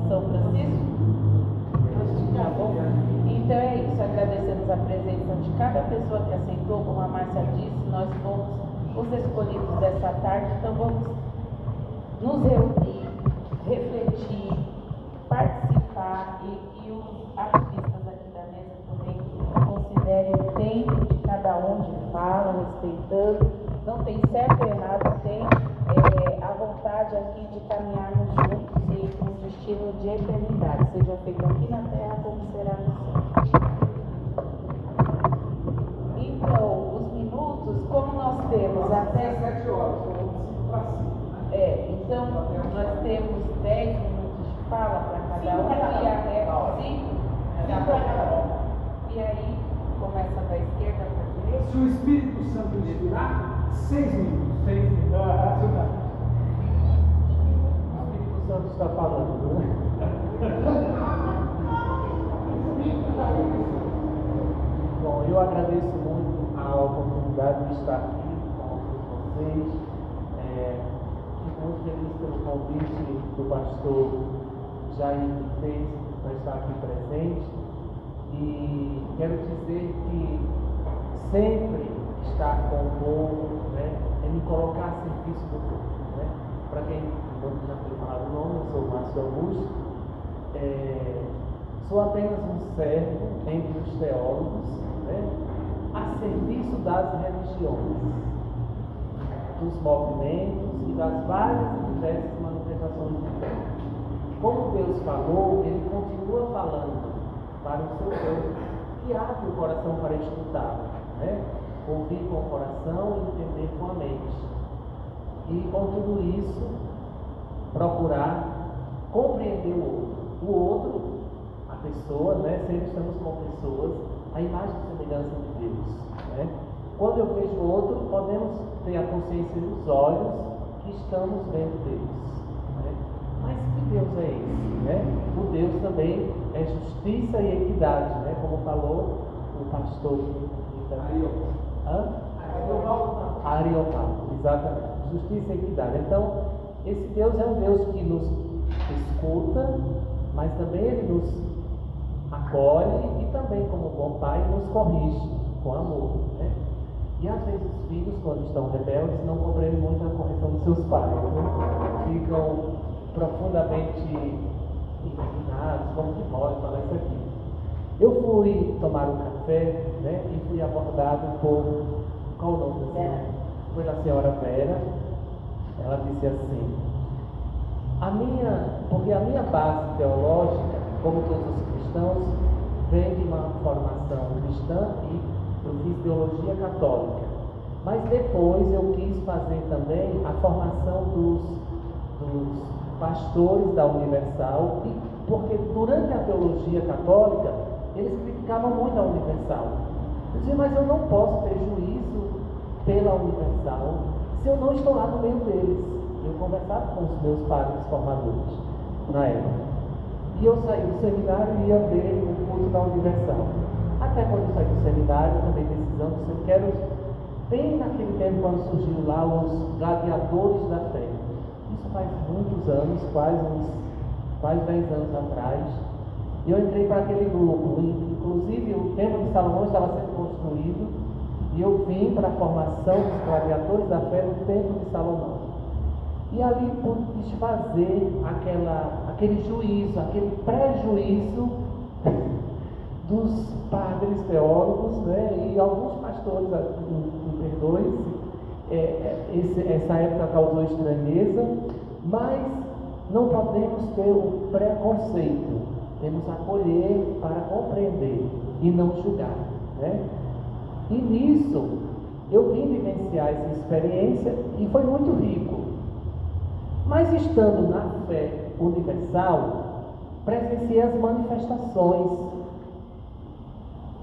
São Francisco? Tá bom? Então é isso, agradecemos a presença de cada pessoa que aceitou, como a Márcia disse, nós fomos os escolhidos dessa tarde, então vamos nos reunir, refletir, participar e que os ativistas aqui da mesa também considerem o tempo de cada um de fala, respeitando, não tem certo ou errado, tem a vontade aqui de caminharmos juntos e com um destino de eternidade, seja feito aqui na terra como será no céu. Então, os minutos, como nós temos até 7 horas, então nós temos 10 minutos de fala para cada um e a regra 5 para cada um. E aí começa da esquerda para a direita. se o Espírito Santo inspirar, 6 minutos. 6 minutos. O Espírito Santo está falando, né? Bom, eu agradeço muito a oportunidade de estar aqui com vocês. Fico muito feliz pelo convite do pastor Jair que fez para estar aqui presente. E quero dizer que sempre estar com o povo, né, é me colocar a serviço do povo. Né? Para quem não já foi falado o nome, eu sou Márcio Augusto. Sou apenas um servo entre os teólogos, né, a serviço das religiões, dos movimentos e das várias e diversas manifestações de fé. Como Deus falou, Ele continua falando para o seu povo, que abre o coração para escutar, né? Ouvir com o coração e entender com a mente. E com tudo isso, procurar compreender o outro. O outro, a pessoa, né? Sempre estamos com pessoas, a imagem e semelhança de Deus. Né? Quando eu vejo o outro, podemos ter a consciência nos olhos que estamos vendo Deus. Né? Mas que Deus é esse? Né? O Deus também é justiça e equidade, né? Como falou o pastor Ariovaldo, exatamente. Justiça e equidade. Então, esse Deus é um Deus que nos escuta, mas também Ele nos acolhe e também, como bom pai, nos corrige com amor. Né? E às vezes os filhos, quando estão rebeldes, não compreendem muito a correção dos seus pais. Né? Ficam profundamente indignados, como que pode falar isso aqui. Eu fui tomar um café, né, e fui abordado por, qual o nome da senhora? Foi a senhora Vera. Ela disse assim: porque a minha base teológica, como todos os cristãos, vem de uma formação cristã e eu fiz teologia católica. Mas depois eu quis fazer também a formação dos pastores da Universal, porque durante a teologia católica eles criticavam muito a Universal. Eu dizia, mas eu não posso ter juízo pela Universal se eu não estou lá no meio deles. Eu conversava com os meus padres formadores na época. E eu saí do seminário e ia ver o culto da Universal. Até quando eu saí do seminário, eu tomei decisão que eu quero, bem naquele tempo quando surgiu lá os gladiadores da fé. Isso faz muitos anos, quase 10 anos atrás. E eu entrei para aquele grupo. Inclusive, o Templo de Salomão estava sendo construído e eu vim para a formação dos gladiadores da fé no Templo de Salomão. E ali pude desfazer aquele juízo, aquele prejuízo dos padres teólogos, né? E alguns pastores, me perdoem, essa época causou estranheza, mas não podemos ter o preconceito, temos que acolher para compreender e não julgar, né? E nisso eu vim vivenciar essa experiência e foi muito rico. Mas estando na fé universal, presenciei as manifestações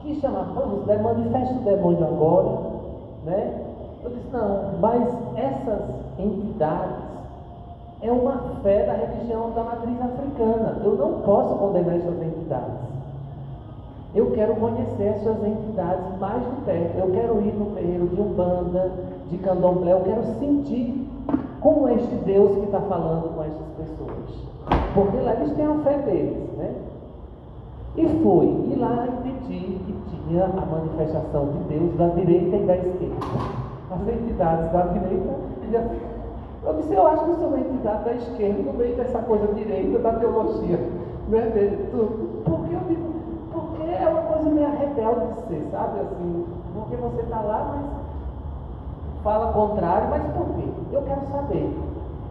que chamavam, manifesta o demônio agora, né? Eu disse, não, mas essas entidades é uma fé da religião da matriz africana. Eu não posso condenar essas entidades. Eu quero conhecer essas entidades mais de perto. Eu quero ir no terreiro de Umbanda, de Candomblé. Eu quero sentir como este Deus que está falando com estas pessoas. Porque lá eles têm a fé deles, né? E fui, e lá entendi que tinha a manifestação de Deus da direita e da esquerda. As entidades da direita e eu disse, eu acho que eu sou uma entidade da esquerda no meio dessa coisa direita da teologia, né? Porque eu digo, porque é uma coisa meio rebelde de ser, sabe? Assim, porque você está lá, mas fala contrário, mas por quê? Eu quero saber.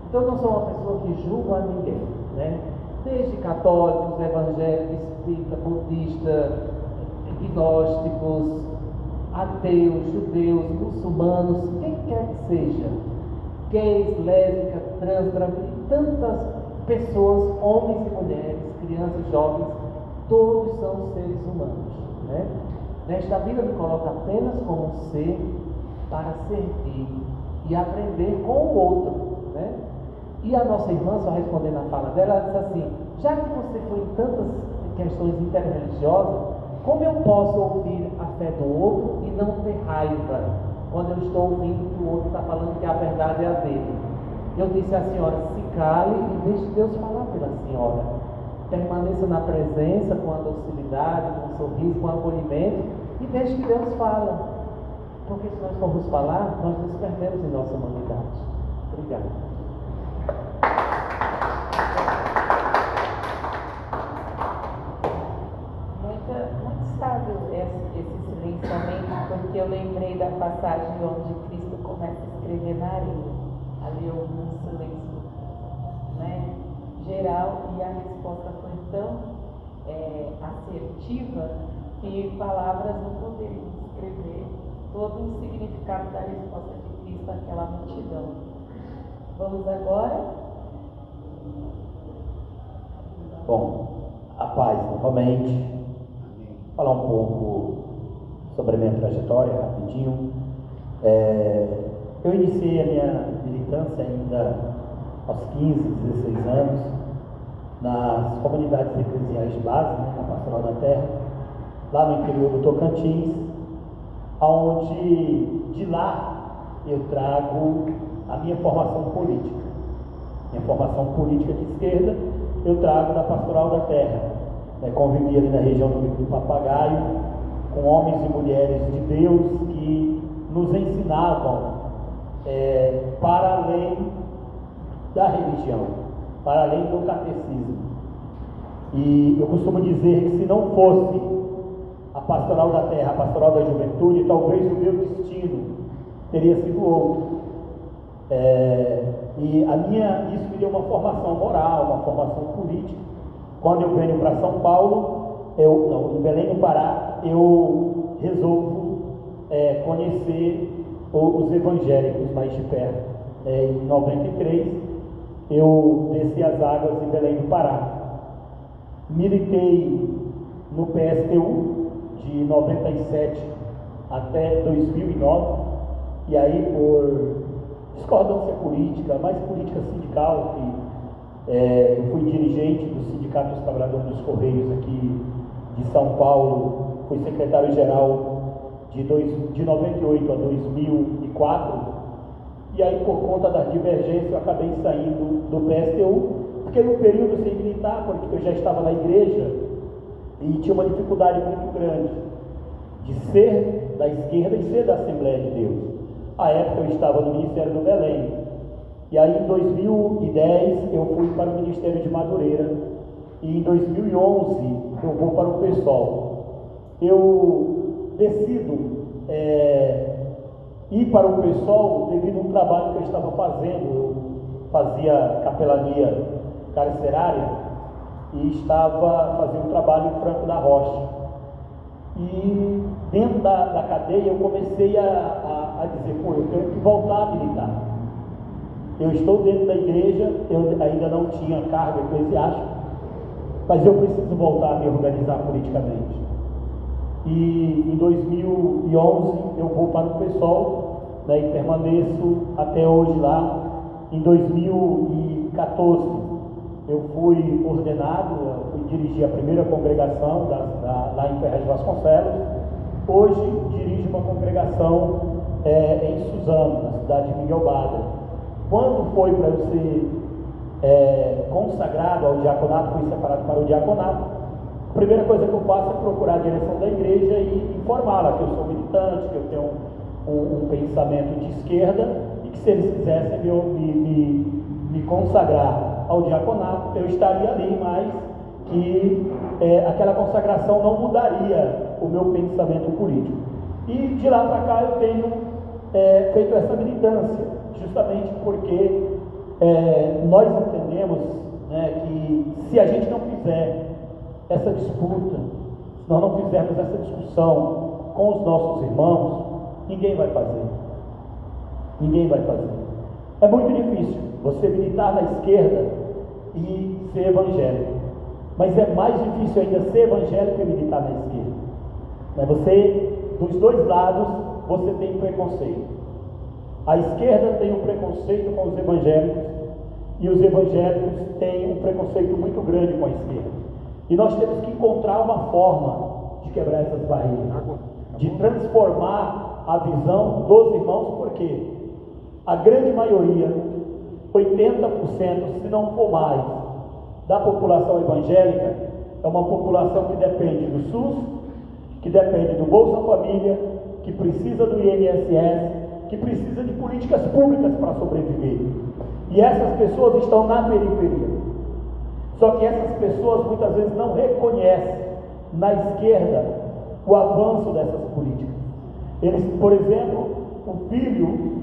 Então eu não sou uma pessoa que julga a ninguém, né? Desde católicos, evangélicos, espírita, budista, gnósticos, ateus, judeus, muçulmanos, quem quer que seja, gays, lésbicas, trans, tantas pessoas, homens e mulheres, crianças, jovens, todos são seres humanos, né? Nesta vida me coloca apenas como um ser para servir e aprender com o outro, né? E a nossa irmã, só respondendo a fala dela, ela disse assim, já que você foi em tantas questões interreligiosas, como eu posso ouvir a fé do outro e não ter raiva quando eu estou ouvindo que o outro está falando que a verdade é a dele? Eu disse à senhora, se cale e deixe Deus falar pela senhora. Permaneça na presença, com a docilidade, com o sorriso, com o acolhimento, e deixe que Deus fale. Porque se nós formos falar, nós nos perdemos em nossa humanidade. Obrigado. Muito sábio esse silenciamento, porque eu lembrei da passagem onde Cristo começa a escrever na areia. Ali houve um silêncio, né, geral, e a resposta foi tão assertiva que palavras não poderiam descrever todo o significado da resposta de Cristo àquela multidão. Vamos agora? Bom, a paz novamente. Falar um pouco sobre a minha trajetória, rapidinho. Eu iniciei a minha militância ainda aos 15, 16 anos, nas comunidades eclesiais de base, né, na Pastoral da Terra, lá no interior do Tocantins, onde de lá eu trago a minha formação política. Minha formação política de esquerda eu trago da Pastoral da Terra. Convivi ali na região do Bico do Papagaio, com homens e mulheres de Deus que nos ensinavam para além da religião, para além do catecismo. E eu costumo dizer que se não fosse a Pastoral da Terra, a Pastoral da Juventude, talvez o meu destino teria sido outro. E isso me deu uma formação moral, uma formação política. Quando eu venho para São Paulo, em Belém, no Pará, eu resolvo conhecer os evangélicos mais de perto. Em 93, eu desci as águas em Belém do Pará. Militei no PSTU de 97 até 2009, e aí por discordância política, mais política sindical, eu fui dirigente do Sindicato dos Trabalhadores dos Correios aqui de São Paulo, fui secretário-geral de 98 a 2004, e aí por conta da divergência eu acabei saindo do PSTU, porque no período sem militar, porque eu já estava na igreja e tinha uma dificuldade muito grande de ser da esquerda e ser da Assembleia de Deus. À época eu estava no Ministério do Belém. E aí em 2010 eu fui para o Ministério de Madureira, e em 2011 eu vou para o PSOL. Eu decido ir para o PSOL devido a um trabalho que eu estava fazendo. Eu fazia capelania carcerária e estava fazendo um trabalho em Franco da Rocha. E dentro da cadeia eu comecei a dizer, eu tenho que voltar a militar. Eu estou dentro da igreja, eu ainda não tinha cargo eclesiástico, mas eu preciso voltar a me organizar politicamente. E em 2011 eu vou para o PSOL, né, e permaneço até hoje lá. Em 2014 eu fui ordenado, eu fui dirigir a primeira congregação lá em Ferraz de Vasconcelos. Hoje dirijo uma congregação em Suzano, na cidade de Miguel Badra. quando foi para eu ser consagrado ao diaconato, fui separado para o diaconato, a primeira coisa que eu faço é procurar a direção da igreja e informá-la que eu sou militante, que eu tenho um pensamento de esquerda e que se eles quisessem me consagrar ao diaconato, eu estaria ali, mas que aquela consagração não mudaria o meu pensamento político. E de lá para cá eu tenho feito essa militância, justamente porque nós entendemos, né, que se a gente não fizer essa disputa, se nós não fizermos essa discussão com os nossos irmãos, ninguém vai fazer. Ninguém vai fazer. É muito difícil você militar na esquerda e ser evangélico. Mas é mais difícil ainda ser evangélico e militar na esquerda. Você, dos dois lados, você tem preconceito. A esquerda tem um preconceito com os evangélicos e os evangélicos têm um preconceito muito grande com a esquerda. E nós temos que encontrar uma forma de quebrar essas barreiras, de transformar a visão dos irmãos, porque a grande maioria, 80%, se não for mais, da população evangélica é uma população que depende do SUS, que depende do Bolsa Família, que precisa do INSS, que precisa de políticas públicas para sobreviver. E essas pessoas estão na periferia. Só que essas pessoas muitas vezes não reconhecem na esquerda o avanço dessas políticas. Eles, por exemplo, o filho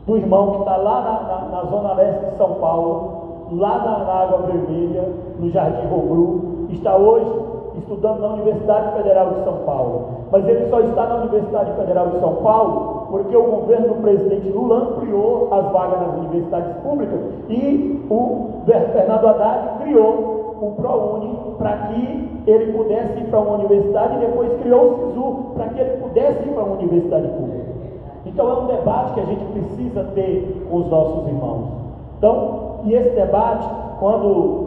do irmão que está lá na zona leste de São Paulo, lá na Água Vermelha, no Jardim Rogru, está hoje estudando na Universidade Federal de São Paulo. Mas ele só está na Universidade Federal de São Paulo porque o governo do presidente Lula ampliou as vagas nas universidades públicas e o Fernando Haddad criou o ProUni para que ele pudesse ir para uma universidade e depois criou o SISU para que ele pudesse ir para uma universidade pública. Então é um debate que a gente precisa ter com os nossos irmãos. Então, e esse debate, quando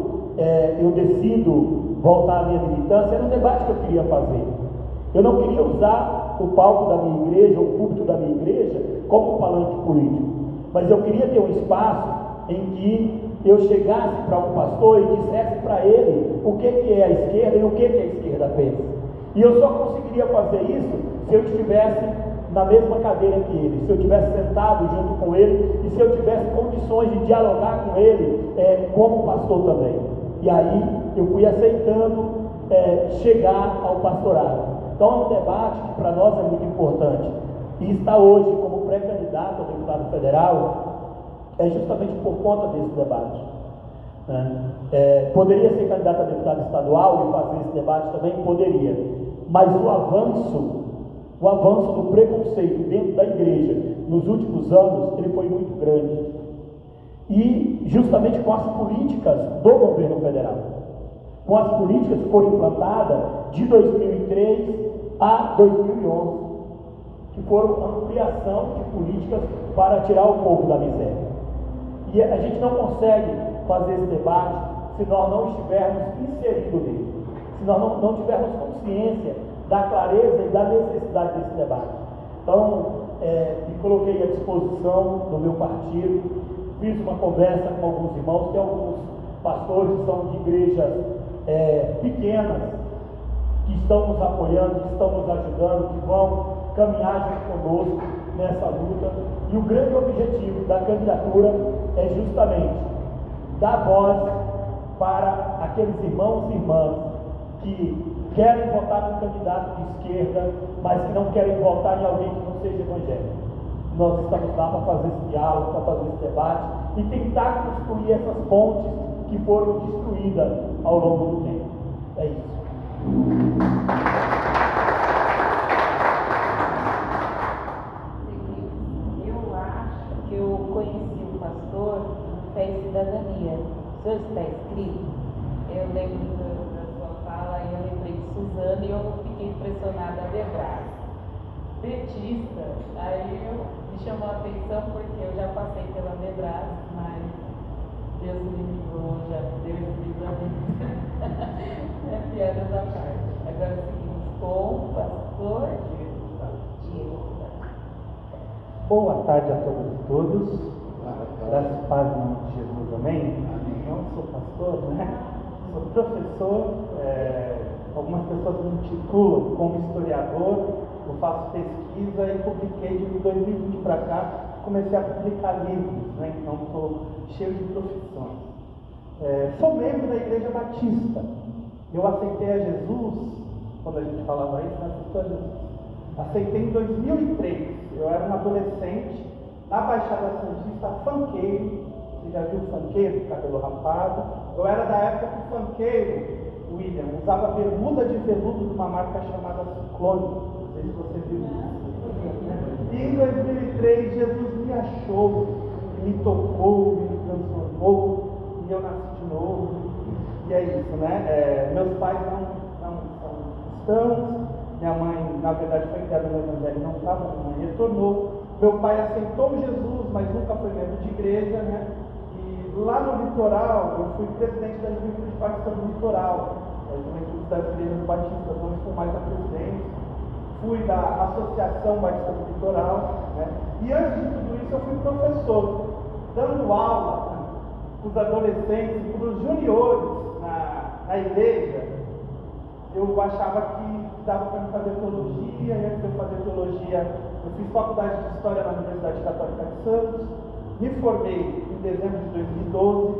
eu decido voltar à minha militância, era um debate que eu queria fazer. Eu não queria usar o palco da minha igreja, o púlpito da minha igreja, como palanque político, mas eu queria ter um espaço em que eu chegasse para um pastor e dissesse para ele o que é a esquerda e o que a esquerda pensa. E eu só conseguiria fazer isso se eu estivesse na mesma cadeira que ele, se eu estivesse sentado junto com ele e se eu tivesse condições de dialogar com ele como pastor também. E aí eu fui aceitando chegar ao pastorado. Então é um debate que para nós é muito importante. E está hoje como pré-candidato a deputado federal justamente por conta desse debate. Poderia ser candidato a deputado estadual e fazer esse debate também? Poderia. Mas o avanço do preconceito dentro da igreja nos últimos anos, ele foi muito grande. E justamente com as políticas do governo federal, com as políticas que foram implantadas de 2003 a 2011, que foram ampliação de políticas para tirar o povo da miséria. E a gente não consegue fazer esse debate se nós não estivermos inseridos nele, se nós não tivermos consciência da clareza e da necessidade desse debate. Então, me coloquei à disposição do meu partido, fiz uma conversa com alguns irmãos, tem alguns pastores que são de igrejas pequenas, que estão nos apoiando, que estão nos ajudando, que vão caminhar junto conosco nessa luta. E o grande objetivo da candidatura é justamente dar voz para aqueles irmãos e irmãs que querem votar num candidato de esquerda, mas que não querem votar em alguém que não seja evangélico. Nós estamos lá para fazer esse diálogo, para fazer esse debate e tentar construir essas pontes que foram destruídas ao longo do tempo. É isso. Eu acho que eu conheci o pastor no Fé e Cidadania. O senhor está inscrito? Eu lembro da sua fala e eu lembrei de Suzana e eu fiquei impressionada a lembrar. Petista, aí me chamou a atenção porque eu já passei pela Debras, mas Deus me livrou, já Deus me livrou a mim. É piada da parte. Agora seguimos com o pastor Diego. Boa tarde a todas e todos. Graças e paz em nome de Jesus, amém? Eu sou pastor, né? Sou professor, algumas pessoas me intitulam como historiador, eu faço pesquisa e publiquei de 2020 para cá, comecei a publicar livros, né? Então estou cheio de profissões. Sou membro da Igreja Batista. Eu aceitei a Jesus, quando a gente falava isso, aceitou a Jesus. Aceitei em 2003, eu era um adolescente, na Baixada Santista, funkeiro. Você já viu funkeiro, cabelo rapado? Eu era da época que o funkeiro, William, usava bermuda de veludo de uma marca chamada Ciclone. Não sei se você viu isso. E em 2003, Jesus me achou, me tocou, me transformou, e eu nasci de novo. E é isso, né? Meus pais não são cristãos. Minha mãe, na verdade, foi criada no Evangelho, não estava, minha mãe retornou. Meu pai aceitou Jesus, mas nunca foi membro de igreja, né? E lá no litoral, eu fui presidente da Juventude Batista do Litoral, a Juventude das Igrejas Batistas, não estou mais a presidente. Fui da Associação Batista do Litoral, né? E antes de tudo isso, eu fui professor, dando aula para os adolescentes, para os juniores na igreja. Eu achava que dava para me fazer teologia, e antes de eu fazer teologia, eu fiz faculdade de História na Universidade Católica de Santos, me formei em dezembro de 2012,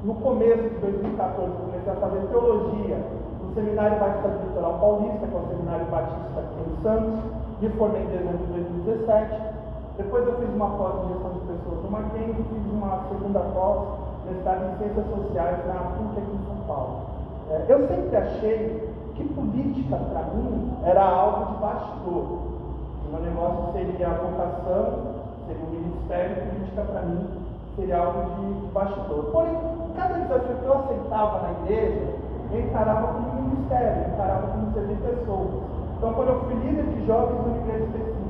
no começo de 2014 comecei a fazer teologia no Seminário Batista do Litoral Paulista, que é o Seminário Batista aqui em Santos, me formei em dezembro de 2017, depois eu fiz uma pós em gestão de pessoas no Mackenzie, fiz uma segunda pós, mestrado em Ciências Sociais na PUC aqui em São Paulo. Eu sempre achei que política, para mim, era algo de bastidor. O meu negócio seria a vocação, seria o ministério, e política, para mim, seria algo de bastidor. Porém, cada desafio que eu aceitava na igreja, eu encarava como ministério, eu encarava como servir pessoas. Então, quando eu fui líder de jovens numa igreja específica,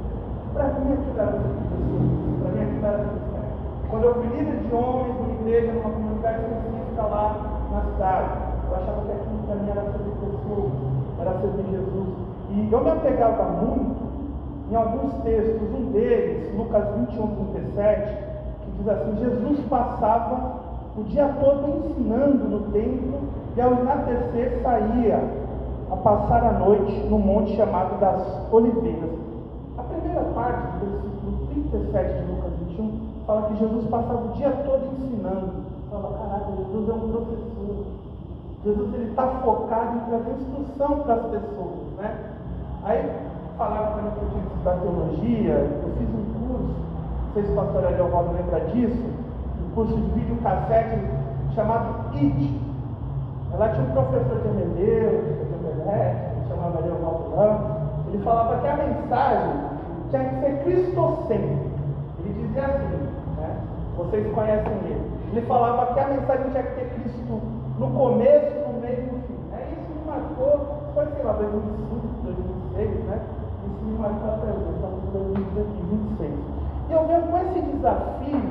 para mim aquilo era servir pessoas, para mim aquilo era ministério. Quando eu fui líder de homens numa igreja, numa comunidade específica lá na cidade, eu achava que aquilo para mim era servir pessoas, era servir Jesus. E eu me apegava muito em alguns textos, um deles, Lucas 21, 37, que diz assim: Jesus passava o dia todo ensinando no templo e ao entardecer saía a passar a noite no monte chamado das Oliveiras. A primeira parte do versículo 37 de Lucas 21 fala que Jesus passava o dia todo ensinando. Fala, caraca, Jesus é um professor. Jesus está focado em trazer instrução para as pessoas, né? Aí falaram para mim que eu tinha que estudar teologia. Eu fiz um curso, não sei se o pastor Ariel Valdo lembra disso, um curso de videocassete chamado IT. Lá tinha um professor de hermenêutica, de homilética, que chamava Ariel Valdo Ramos. Ele falava que a mensagem tinha que ser cristocêntrica. Ele dizia assim, né? Vocês conhecem ele. Ele falava que a mensagem tinha que ter Cristo no começo, no meio e no fim. Isso me marcou, foi, sei lá, 2005, 2006, né? Isso me marcou até hoje, estamos em 2026. E eu venho com esse desafio,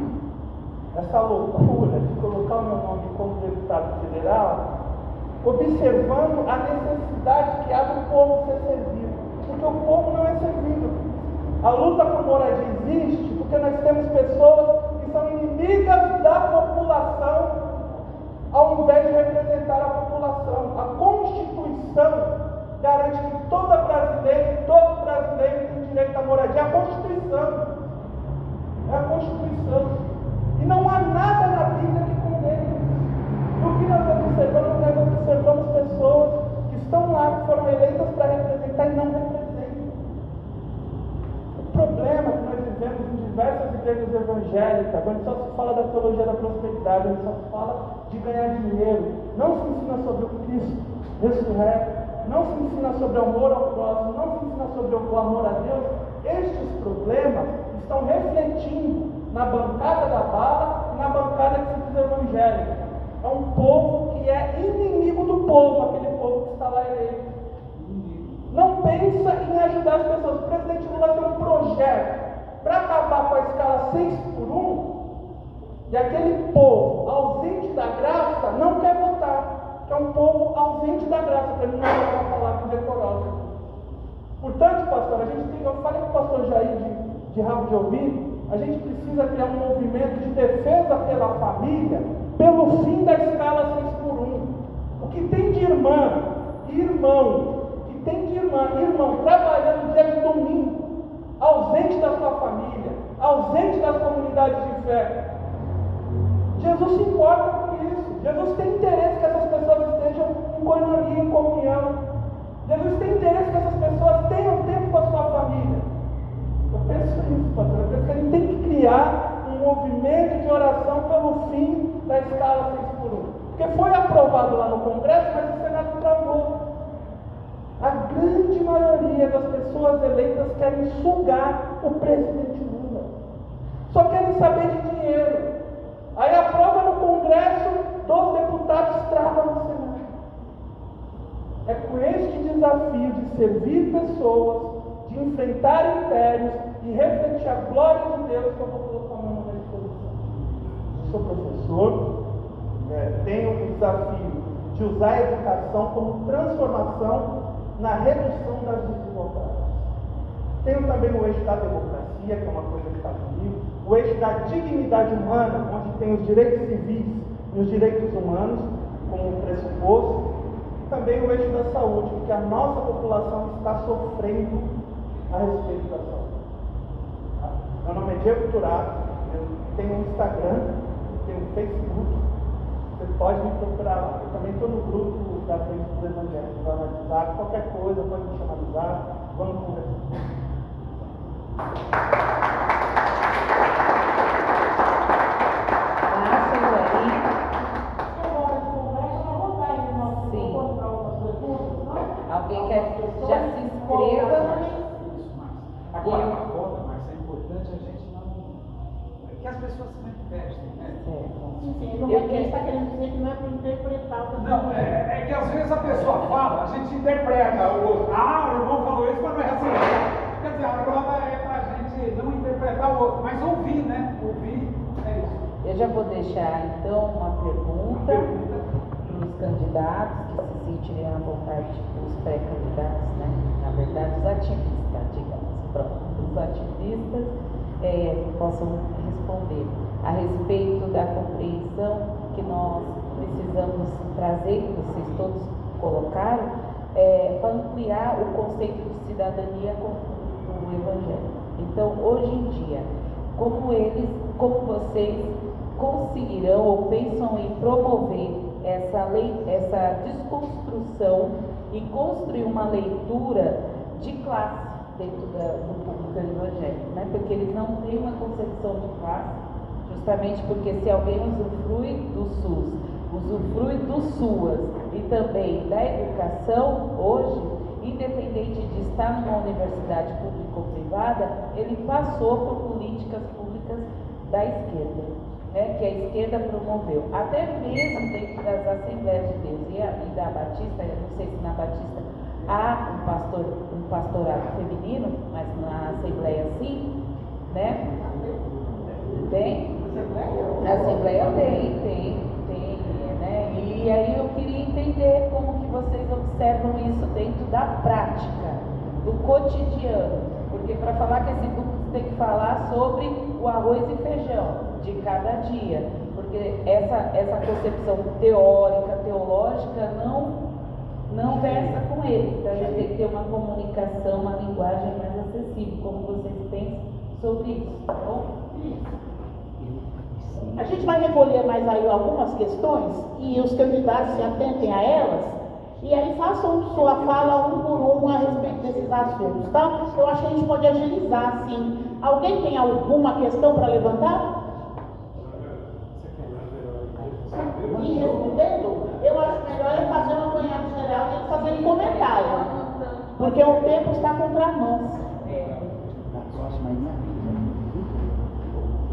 essa loucura de colocar o meu nome como deputado federal, observando a necessidade que há do povo ser servido. Porque o povo não é servido. A luta por moradia existe porque nós temos pessoas que são inimigas da população, ao invés de representar a população. A Constituição garante que todo brasileiro tem direito à moradia. É a Constituição. É a Constituição. E não há nada na Bíblia que condene. E o que nós observamos? Nós observamos pessoas que estão lá, que foram eleitas para representar e não representam. O problema que nós vivemos em diversas igrejas evangélicas, onde só se fala da teologia da prosperidade, onde só se fala de ganhar dinheiro, não se ensina sobre o Cristo ressurreto, não se ensina sobre o amor ao próximo, não se ensina sobre o amor a Deus. Estes problemas estão refletindo na bancada da bala e na bancada que se diz evangélica. É um povo que é inimigo do povo, aquele povo que está lá eleito. Não pensa em ajudar as pessoas. O presidente Lula tem um projeto para acabar com a escala 6:1, e aquele povo ausente da graça não quer votar, que é um povo ausente da graça, para ele não falar uma palavra decorosa. Portanto, pastor, eu falei com o pastor Jair de rabo de ouvido, a gente precisa criar um movimento de defesa pela família, pelo fim da escala 6x1. O que tem de irmã e irmão, irmão trabalhando dia de domingo, ausente da sua família, ausente das comunidades de fé. Jesus se importa com isso. Jesus tem interesse que essas pessoas estejam em coinonia, em comunhão. Jesus tem interesse que essas pessoas tenham tempo com a sua família. Eu penso nisso, pastor. Eu penso que a gente tem que criar um movimento de oração pelo fim da escala 6x1. Porque foi aprovado lá no Congresso, mas o Senado travou. A grande maioria das pessoas eleitas querem sugar o presidente Lula. Só querem saber de dinheiro. Aí aprova no Congresso, 2 deputados travam no Senado. É com este desafio de servir pessoas, de enfrentar impérios e refletir a glória de Deus que eu vou colocar o meu nome à disposição. Eu sou professor, tenho o desafio de usar a educação como transformação na redução das desigualdades. Tenho também o eixo da democracia, que é uma coisa que está comigo, o eixo da dignidade humana, onde tem os direitos civis e os direitos humanos como pressuposto, e também o eixo da saúde, porque a nossa população está sofrendo a respeito da saúde. Meu nome é Diego Turato, eu tenho um Instagram, tenho um Facebook, você pode me procurar lá. Eu também estou no grupo da Frente dos Evangélicos, lá no WhatsApp, qualquer coisa, pode me chamar no WhatsApp, vamos conversar. Alguém quer já se inscreva? Agora, mas é importante a gente não. Que as pessoas se manifestem, né? Sim, não é que ele está querendo dizer que não é para interpretar o que Não, é que às vezes a pessoa fala, a gente interpreta o outro. O irmão falou isso, mas não é assim. Quer dizer, a prova é para a gente não interpretar o outro, mas ouvir, né? Ouvir é isso. Eu já vou deixar então uma pergunta para os candidatos que se sentirem à vontade, os pré-candidatos, né? Na verdade, os ativistas, digamos, pronto, os ativistas possam responder a respeito da compreensão que nós precisamos trazer, que vocês todos colocaram, para ampliar o conceito de cidadania com o Evangelho. Então, hoje em dia, como vocês conseguirão ou pensam em promover essa desconstrução e construir uma leitura de classe dentro do público evangélico, né? Porque eles não têm uma concepção de classe, justamente porque se alguém usufrui do SUS, usufrui do SUAS e também da educação, hoje, independente de estar numa universidade pública ou privada, ele passou por políticas públicas da esquerda, né, que a esquerda promoveu, até mesmo dentro das Assembleias de Deus e da Batista. Eu não sei se na Batista há um pastorado feminino, mas na Assembleia sim, né? Tem? Na Assembleia tem, né? E aí eu queria entender como que vocês observam isso dentro da prática, do cotidiano, porque para falar que esse grupo tem que falar sobre o arroz e feijão de cada dia, porque essa concepção teórica, teológica não versa com eles, então a gente tem que ter uma comunicação, uma linguagem mais acessível. Como vocês pensam sobre isso, tá bom? A gente vai recolher mais aí algumas questões e os candidatos se atentem a elas e aí façam sua fala um por um a respeito desses assuntos, tá? Eu acho que a gente pode agilizar, sim. Alguém tem alguma questão para levantar? E respondendo, eu acho melhor é fazer um apanhado geral e fazer um comentário, porque o tempo está contra nós.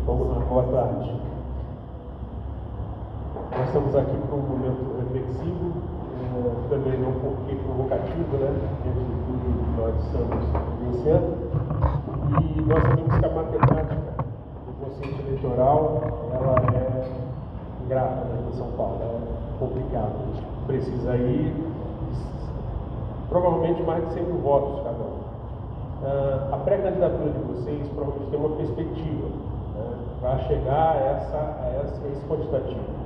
Vamos lá, boa tarde. Nós estamos aqui para um momento reflexivo, também um pouquinho provocativo, né? Diante de tudo que nós estamos vivenciando. E nós sabemos que a matemática do consciente eleitoral, ela é ingrata, né, em São Paulo, é complicada. A gente precisa ir provavelmente mais de 100 mil votos cada um. a pré-candidatura de vocês provavelmente tem uma perspectiva, né, para chegar a esse quantitativo.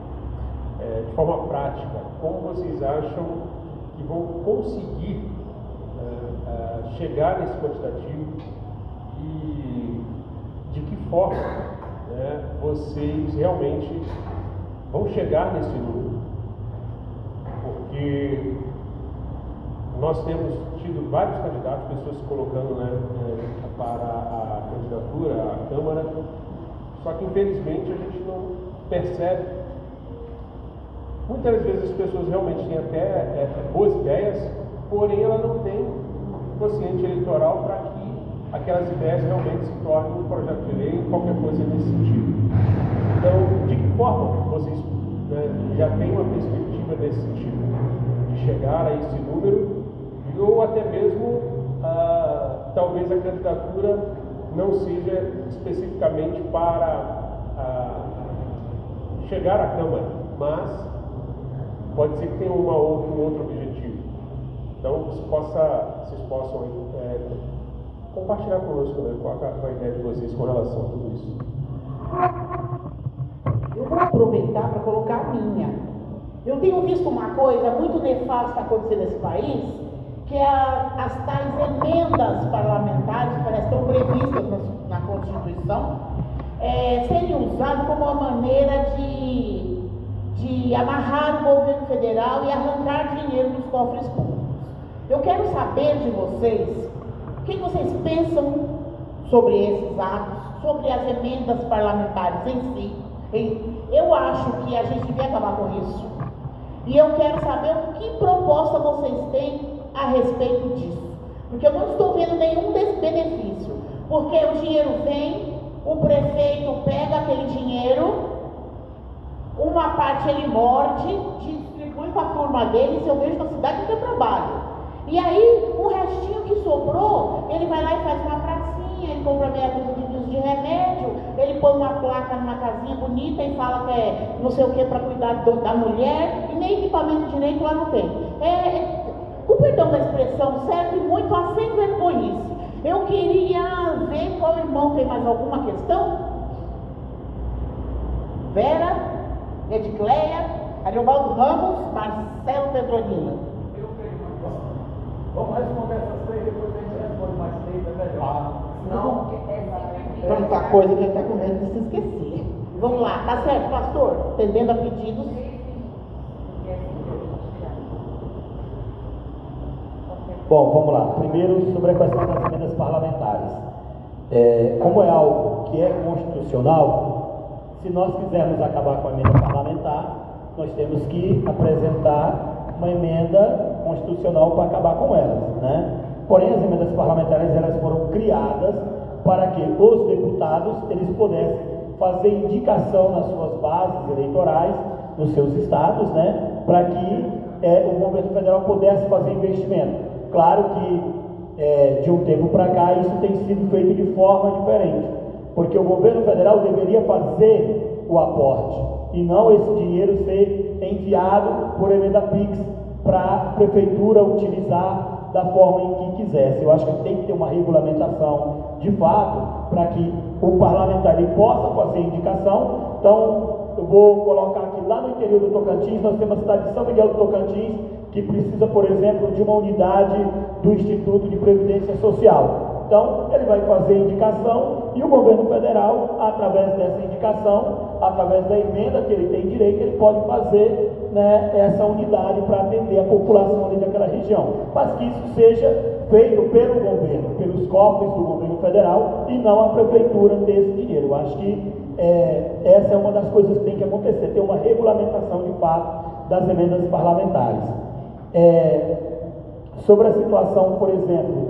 De forma prática, como vocês acham que vão conseguir chegar nesse quantitativo e de que forma, né, vocês realmente vão chegar nesse número? Porque nós temos tido vários candidatos, pessoas se colocando, né, para a candidatura à Câmara, só que infelizmente a gente não percebe. Muitas vezes as pessoas realmente têm até boas ideias, porém ela não tem um quociente eleitoral para que aquelas ideias realmente se tornem um projeto de lei, qualquer coisa nesse sentido. Então, de que forma vocês, né, já têm uma perspectiva nesse sentido, de chegar a esse número, ou até mesmo, talvez a candidatura não seja especificamente para chegar à Câmara, mas pode ser que tenha um outro objetivo. Então, vocês possam compartilhar conosco, né, qual a ideia de vocês com relação a tudo isso. Eu vou aproveitar para colocar a minha. Eu tenho visto uma coisa muito nefasta acontecer nesse país, que é as tais emendas parlamentares, que parece que estão previstas na Constituição, serem usadas como uma maneira de amarrar o governo federal e arrancar dinheiro dos cofres públicos. Eu quero saber de vocês o que vocês pensam sobre esses atos, sobre as emendas parlamentares em si. Eu acho que a gente devia acabar com isso. E eu quero saber o que proposta vocês têm a respeito disso. Porque eu não estou vendo nenhum desse benefício. Porque o dinheiro vem, o prefeito pega aquele dinheiro, uma parte ele morde, distribui para a turma deles, eu vejo na cidade que eu trabalho. E aí, o restinho que sobrou, ele vai lá e faz uma pracinha, ele compra meia dúzia de vidros de remédio, ele põe uma placa numa casinha bonita e fala que é não sei o que para cuidar da mulher, e nem equipamento direito lá não tem. O perdão da expressão serve muito a sem vergonhice. Eu queria ver qual irmão tem mais alguma questão. Vera, Edicleia, Ariovaldo Ramos, Marcelo Petronila. Vamos responder essas três, depois a gente responde mais três, é melhor. Não, tanta coisa que ele está com medo de se esquecer. Vamos lá, tá certo, pastor? Atendendo a pedidos. Bom, vamos lá. Primeiro, sobre a questão das emendas parlamentares. Como é algo que é constitucional, se nós quisermos acabar com a emenda parlamentar, nós temos que apresentar uma emenda constitucional para acabar com elas, né? Porém, as emendas parlamentares elas foram criadas para que os deputados eles pudessem fazer indicação nas suas bases eleitorais, nos seus estados, né? Para que o governo federal pudesse fazer investimento. Claro que de um tempo para cá isso tem sido feito de forma diferente, porque o governo federal deveria fazer o aporte e não esse dinheiro ser enviado por emenda PIX para a prefeitura utilizar da forma em que quisesse. Eu acho que tem que ter uma regulamentação de fato para que o parlamentar ele possa fazer indicação. Então, eu vou colocar aqui, lá no interior do Tocantins, nós temos a cidade de São Miguel do Tocantins, que precisa, por exemplo, de uma unidade do Instituto de Previdência Social. Então, ele vai fazer indicação e o governo federal, através dessa indicação, através da emenda que ele tem direito, ele pode fazer, né, essa unidade para atender a população ali daquela região. Mas que isso seja feito pelo governo, pelos cofres do governo federal e não a prefeitura desse dinheiro. Eu acho que essa é uma das coisas que tem que acontecer, ter uma regulamentação de fato das emendas parlamentares. Sobre a situação, por exemplo,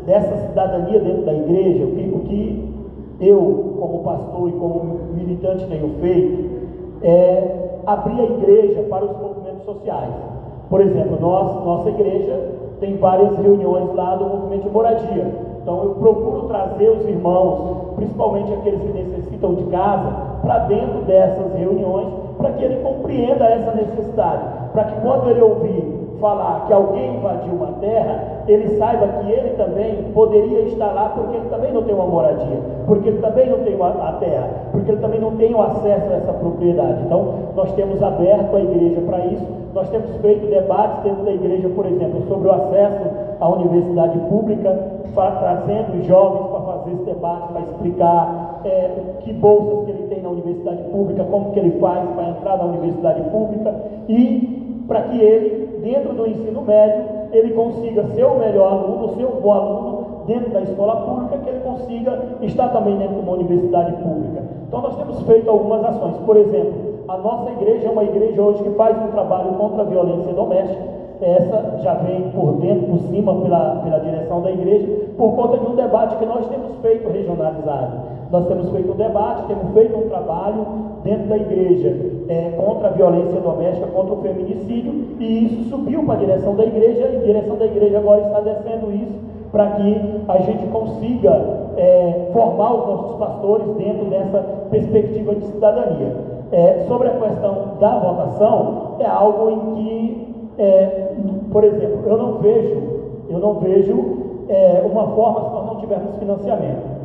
dessa cidadania dentro da igreja, o que eu, como pastor e como militante, tenho feito é abrir a igreja para os movimentos sociais. Por exemplo, nossa igreja tem várias reuniões lá do movimento de moradia. Então eu procuro trazer os irmãos, principalmente aqueles que necessitam de casa, para dentro dessas reuniões, para que ele compreenda essa necessidade, para que quando ele ouvir falar que alguém invadiu uma terra, ele saiba que ele também poderia estar lá porque ele também não tem uma moradia, porque ele também não tem a terra, porque ele também não tem o acesso a essa propriedade. Então, nós temos aberto a igreja para isso, nós temos feito debates dentro da igreja, por exemplo, sobre o acesso à universidade pública, trazendo os jovens para fazer esse debate, para explicar que bolsas que ele tem na universidade pública, como que ele faz para entrar na universidade pública e para que ele, dentro do ensino médio, ele consiga ser o melhor aluno, ser um bom aluno dentro da escola pública, que ele consiga estar também dentro de uma universidade pública. Então nós temos feito algumas ações. Por exemplo, a nossa igreja é uma igreja hoje que faz um trabalho contra a violência doméstica. Essa já vem por dentro, por cima, pela direção da igreja, por conta de um debate que nós temos feito regionalizado. Nós temos feito um debate, temos feito um trabalho dentro da igreja contra a violência doméstica, contra o feminicídio, e isso subiu para a direção da igreja, e a direção da igreja agora está descendo isso para que a gente consiga formar os nossos pastores dentro dessa perspectiva de cidadania. Sobre a questão da votação, é algo em que, por exemplo, eu não vejo uma forma se nós não tivermos financiamento.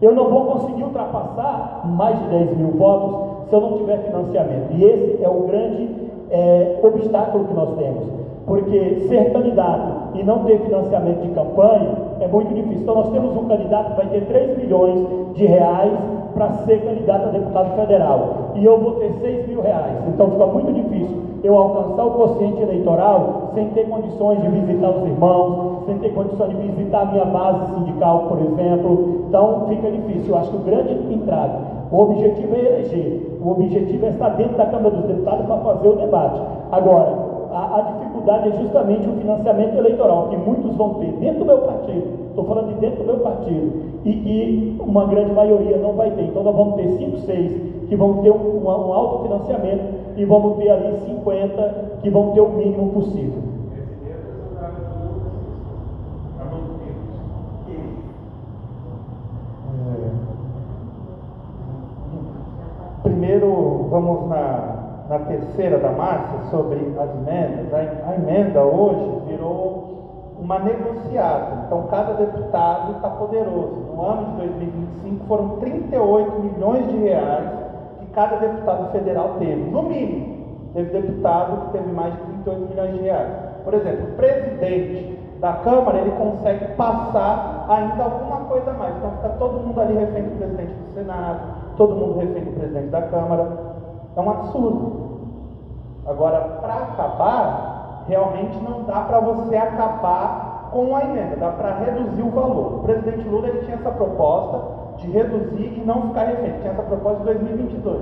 Eu não vou conseguir ultrapassar mais de 10 mil votos se eu não tiver financiamento. E esse é o grande obstáculo que nós temos. Porque ser candidato e não ter financiamento de campanha é muito difícil. Então nós temos um candidato que vai ter 3 milhões de reais para ser candidato a deputado federal. E eu vou ter 6 mil reais. Então fica muito difícil eu alcançar o quociente eleitoral sem ter condições de visitar os irmãos, sem ter condições de visitar a minha base sindical, por exemplo. Então fica difícil. Eu acho que o grande entrave, o objetivo é eleger, o objetivo é estar dentro da Câmara dos Deputados para fazer o debate. Agora, a dificuldade é justamente o financiamento eleitoral, que muitos vão ter dentro do meu partido, estou falando de dentro do meu partido, e que uma grande maioria não vai ter. Então nós vamos ter 5, 6 que vão ter um alto financiamento, e vamos ter ali 50 que vão ter o mínimo possível. Primeiro, vamos na terceira da Márcia, sobre as emendas. A emenda hoje virou uma negociada. Então, cada deputado está poderoso. No ano de 2025, foram 38 milhões de reais que cada deputado federal teve. No mínimo, teve deputado que teve mais de 38 milhões de reais. Por exemplo, o presidente da Câmara, ele consegue passar ainda alguma coisa a mais. Então, fica todo mundo ali refém do presidente do Senado, todo mundo refém do presidente da Câmara. É um absurdo. Agora, para acabar, realmente não dá para você acabar com a emenda, dá para reduzir o valor. O presidente Lula, ele tinha essa proposta de reduzir e não ficar refém. Tinha essa proposta em 2022.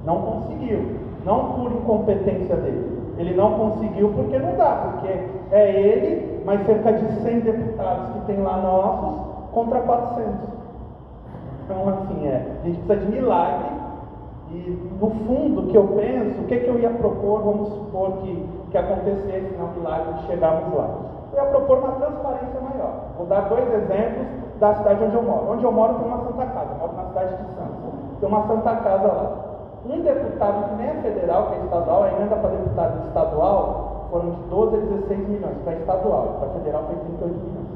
Não conseguiu. Não por incompetência dele. Ele não conseguiu porque não dá, porque é ele, mais cerca de 100 deputados que tem lá nossos, contra 400. Então, assim, a gente precisa de milagre. E, no fundo, que eu penso, o que eu ia propor, vamos supor que acontecesse, não milagre, de chegarmos lá. Eu ia propor uma transparência maior. Vou dar 2 exemplos da cidade onde eu moro. Onde eu moro tem uma Santa Casa, eu moro na cidade de Santos. Tem uma Santa Casa lá. Um deputado que nem é federal, que é estadual, a emenda para deputado estadual foram de 12 a 16 milhões, para estadual, para federal foi 38 milhões.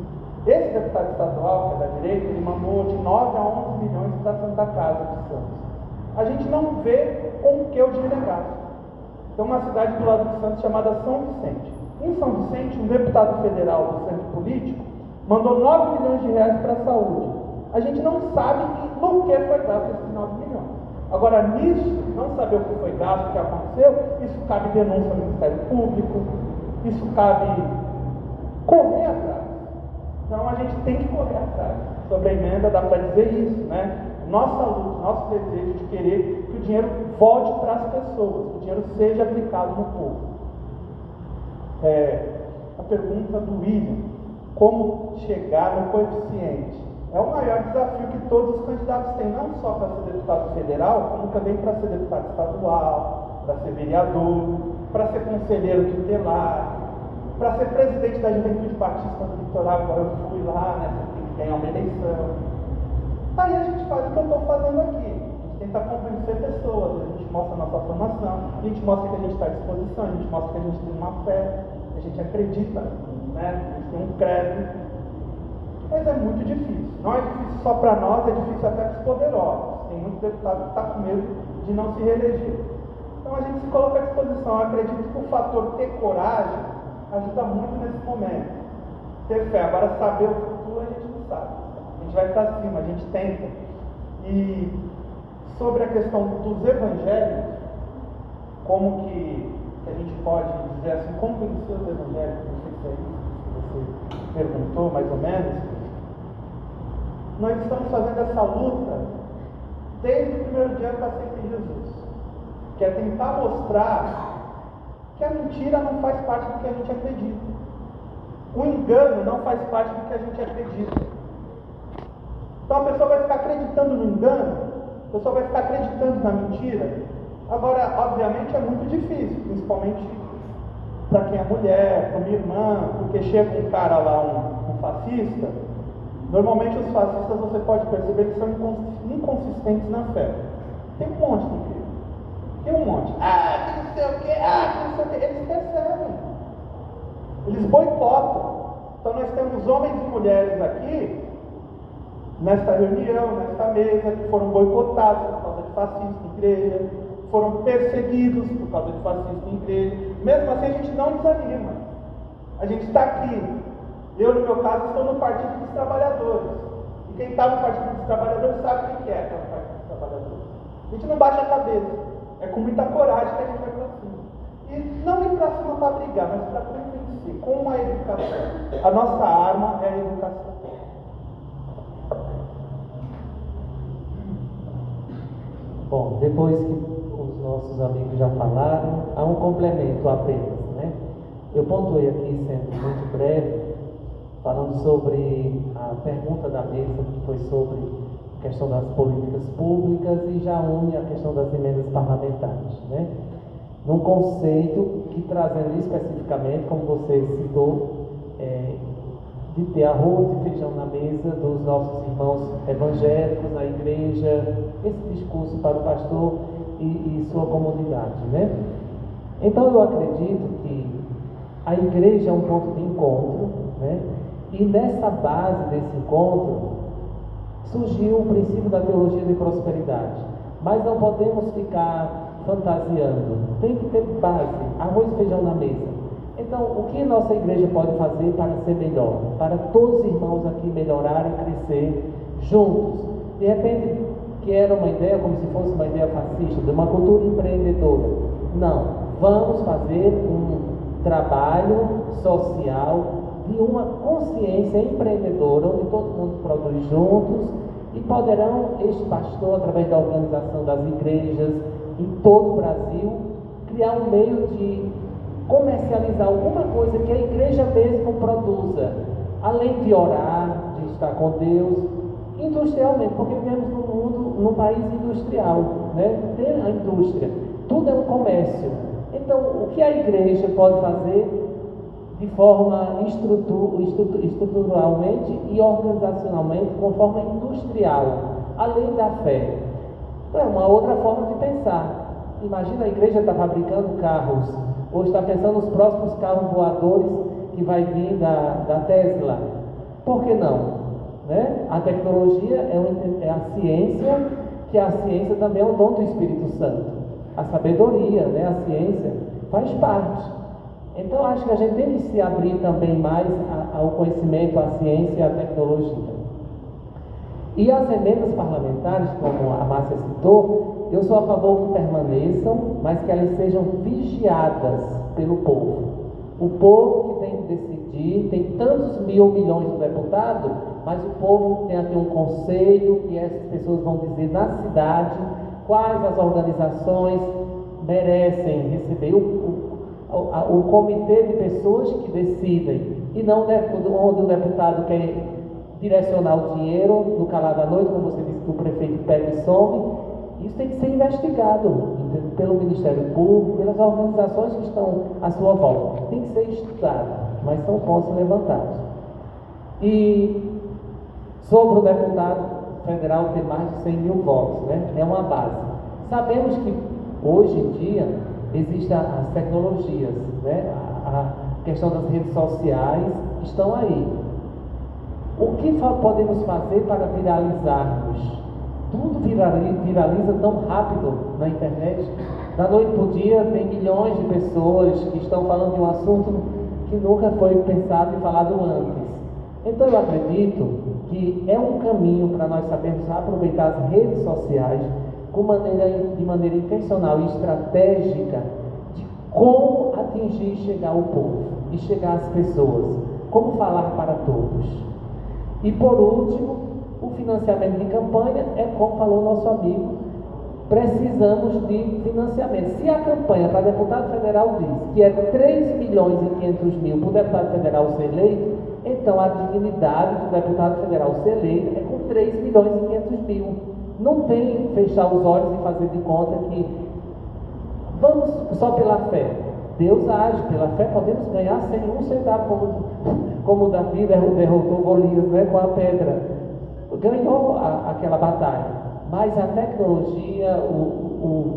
Esse deputado estadual, que é da direita, ele mandou de 9 a 11 milhões para a Santa Casa de Santos. A gente não vê com o que o dinheiro é gasto. Tem uma cidade do lado de Santos chamada São Vicente. Em São Vicente, um deputado federal do centro político mandou 9 milhões de reais para a saúde. A gente não sabe no que foi gasto esses 9 milhões. Agora, nisso, não saber o que foi gasto, o que aconteceu, isso cabe denúncia ao Ministério Público, isso cabe correr atrás. Então, a gente tem que correr atrás. Sobre a emenda, dá para dizer isso, né? Nossa luta, nosso desejo de querer que o dinheiro volte para as pessoas, que o dinheiro seja aplicado no povo. A pergunta do William, como chegar no coeficiente? É o maior desafio que todos os candidatos têm, não só para ser deputado federal, como também para ser deputado estadual, para ser vereador, para ser conselheiro tutelar, para ser presidente da Juventude Batista do Litoral. Agora eu fui lá, né, tem que ganhar uma eleição. Aí a gente faz o que eu estou fazendo aqui. A gente tenta convencer pessoas, a gente mostra a nossa formação, a gente mostra que a gente está à disposição, a gente mostra que a gente tem uma fé. a gente acredita, né? A gente tem um credo, mas é muito difícil. Não é difícil só para nós, é difícil até para os poderosos. Tem muito deputado que está com medo de não se reeleger. Então a gente se coloca à disposição. Eu acredito que o fator ter coragem ajuda muito nesse momento. Ter fé. Agora, saber o futuro a gente não sabe. A gente vai para cima, a gente tenta. E sobre a questão dos evangelhos, como que a gente pode dizer assim, como conhecer os evangelhos? Não sei se é isso que você perguntou, mais ou menos. Nós estamos fazendo essa luta desde o primeiro dia que eu aceitei Jesus, que é tentar mostrar que a mentira não faz parte do que a gente acredita, o engano não faz parte do que a gente acredita. Então a pessoa vai ficar acreditando no engano, a pessoa vai ficar acreditando na mentira. Agora, obviamente, é muito difícil, principalmente para quem é mulher, para minha irmã, porque chega um cara lá, um fascista. Normalmente os fascistas, você pode perceber que são inconsistentes na fé. Tem um monte de igreja. Tem um monte. Que não sei o quê, que não sei o quê. Eles percebem. Eles boicotam. Então nós temos homens e mulheres aqui, nesta reunião, nesta mesa, que foram boicotados por causa de fascismo em igreja, foram perseguidos por causa de fascismo em igreja. Mesmo assim a gente não desanima. A gente está aqui. Eu, no meu caso, estou no Partido dos Trabalhadores. E quem está no Partido dos Trabalhadores sabe o que é estar no Partido dos Trabalhadores. A gente não baixa a cabeça. É com muita coragem que a gente vai para cima. E não ir para cima para brigar, mas para convencer, com a educação. A nossa arma é a educação. Bom, depois que os nossos amigos já falaram, há um complemento apenas, né? Eu pontuei aqui, sendo muito breve, falando sobre a pergunta da mesa, que foi sobre a questão das políticas públicas e já une a questão das emendas parlamentares, né? Num conceito que, trazendo especificamente, como você citou, de ter arroz e feijão na mesa dos nossos irmãos evangélicos na igreja, esse discurso para o pastor e sua comunidade, né? Então eu acredito que a igreja é um ponto de encontro, né? E nessa base desse encontro surgiu o princípio da teologia de prosperidade. Mas não podemos ficar fantasiando. Tem que ter base, arroz e feijão na mesa. Então, o que nossa igreja pode fazer para ser melhor? Para todos os irmãos aqui melhorarem e crescer juntos. De repente, que era uma ideia como se fosse uma ideia fascista, de uma cultura empreendedora. Não, vamos fazer um trabalho social de uma consciência empreendedora, onde todo mundo produz juntos e poderão, este pastor, através da organização das igrejas em todo o Brasil, criar um meio de comercializar alguma coisa que a igreja mesmo produza, além de orar, de estar com Deus, industrialmente, porque vivemos num mundo, num país industrial, né? Tem a indústria, tudo é um comércio. Então, o que a igreja pode fazer de forma estruturalmente e organizacionalmente, com forma industrial, além da fé? É uma outra forma de pensar. Imagina a igreja está fabricando carros, ou está pensando nos próximos carros voadores que vai vir da Tesla. Por que não? Né? A tecnologia é a ciência, que a ciência também é um dom do Espírito Santo. A sabedoria, né? A ciência faz parte. Então acho que a gente tem que se abrir também mais ao conhecimento, à ciência e à tecnologia. E as emendas parlamentares, como a Márcia citou, eu sou a favor que permaneçam, mas que elas sejam vigiadas pelo povo. O povo que tem que decidir, tem tantos milhões de deputados, mas o povo tem aqui um conselho que essas pessoas vão dizer na cidade quais as organizações merecem receber o comitê de pessoas que decidem, e não onde o deputado quer direcionar o dinheiro no calar da noite, como você disse, que o prefeito pega e some. Isso tem que ser investigado pelo Ministério Público, pelas organizações que estão à sua volta. Tem que ser estudado, mas são pontos levantados. E sobre o deputado federal ter mais de 100 mil votos, né? É uma base. Sabemos que hoje em dia existem as tecnologias, né? A questão das redes sociais estão aí. O que podemos fazer para viralizarmos? Tudo viraliza tão rápido na internet. Da noite para o dia tem milhões de pessoas que estão falando de um assunto que nunca foi pensado e falado antes. Então eu acredito que é um caminho para nós sabermos aproveitar as redes sociais de maneira intencional e estratégica de como atingir e chegar ao povo e chegar às pessoas, como falar para todos. E por último, o financiamento de campanha é como falou nosso amigo, precisamos de financiamento. Se a campanha para deputado federal diz que é 3 milhões e 500 mil para o deputado federal ser eleito, então a dignidade do deputado federal ser eleito é com 3 milhões e 500 mil. Não tem fechar os olhos e fazer de conta que vamos só pela fé. Deus age, pela fé podemos ganhar sem um centavo, como Davi derrotou Golias, né, com a pedra. Ganhou aquela batalha. Mas a tecnologia,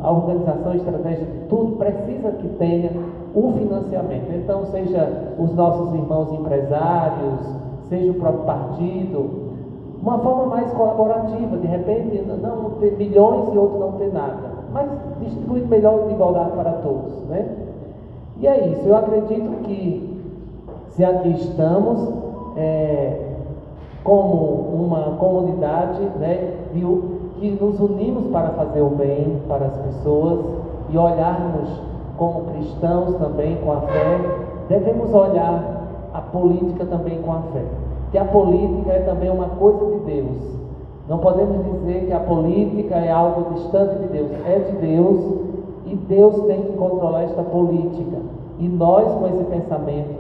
a organização estratégica de tudo precisa que tenha um financiamento. Então, seja os nossos irmãos empresários, seja o próprio partido, uma forma mais colaborativa, de repente não ter milhões e outro não ter nada, mas distribuir melhor de igualdade para todos, né? E é isso, eu acredito que se aqui estamos como uma comunidade, né, que nos unimos para fazer o bem para as pessoas e olharmos como cristãos também com a fé, devemos olhar a política também com a fé. Que a política é também uma coisa de Deus. Não podemos dizer que a política é algo distante de Deus. É de Deus e Deus tem que controlar esta política. E nós, com esse pensamento